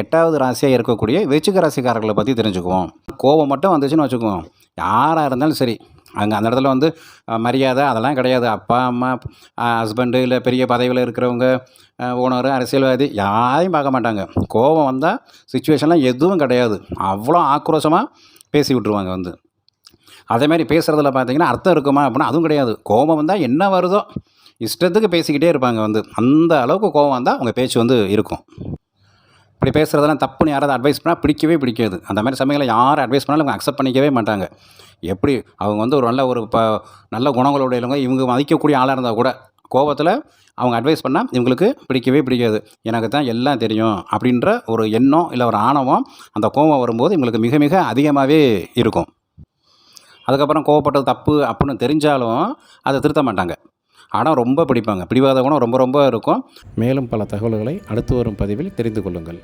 8வது ராசியாக இருக்கக்கூடிய விருச்சிக ராசிக்காரர்களை பற்றி தெரிஞ்சுக்குவோம். கோபம் மட்டும் வந்துச்சுன்னு வச்சுக்குவோம், யாராக இருந்தாலும் சரி, அங்கே அந்த இடத்துல வந்து மரியாதை அதெல்லாம் கிடையாது. அப்பா, அம்மா, ஹஸ்பண்டு, இல்லை பெரிய பதவியில் இருக்கிறவங்க, ஓனரு, அரசியல்வாதி யாரையும் பார்க்க மாட்டாங்க. கோபம் வந்தால் சிச்சுவேஷன்லாம் எதுவும் கிடையாது. அவ்வளோ ஆக்ரோஷமாக பேசி விட்ருவாங்க வந்து. அதேமாதிரி பேசுகிறதுல பார்த்தீங்கன்னா அர்த்தம் இருக்குமா அப்படின்னா அதுவும் கிடையாது. கோபம் வந்தால் என்ன வருதோ இஷ்டத்துக்கு பேசிக்கிட்டே இருப்பாங்க வந்து. அந்த அளவுக்கு கோபம் வந்தால் அவங்க பேச்சு வந்து இருக்கும். இப்படி பேசுகிறதெல்லாம் தப்புன்னு யாராவது அட்வைஸ் பண்ணால் பிடிக்கவே பிடிக்காது. அந்த மாதிரி சமயங்களில் யார் அட்வைஸ் பண்ணாலும் அவங்க அக்செப்ட் பண்ணிக்கவே மாட்டாங்க. எப்படி அவங்க வந்து ஒரு நல்ல குணங்களுடையவங்க, இவங்க மதிக்கக்கூடிய ஆளாக இருந்தால் கூட கோபத்தில் அவங்க அட்வைஸ் பண்ணால் இவங்களுக்கு பிடிக்கவே பிடிக்காது. எனக்கு தான் எல்லாம் தெரியும் அப்படின்ற ஒரு எண்ணம் இல்லை ஒரு ஆணவம் அந்த கோபம் வரும்போது இவங்களுக்கு மிக மிக அதிகமாகவே இருக்கும். அதுக்கப்புறம் கோவப்பட்டது தப்பு அப்படின்னு தெரிஞ்சாலும் அதை திருத்த மாட்டாங்க. ஆனால் ரொம்ப பிடிப்பாங்க. பிடிவாத குணம் ரொம்ப ரொம்ப இருக்கும். மேலும் பல தகவல்களை அடுத்து வரும் பதிவில் தெரிந்து கொள்ளுங்கள்.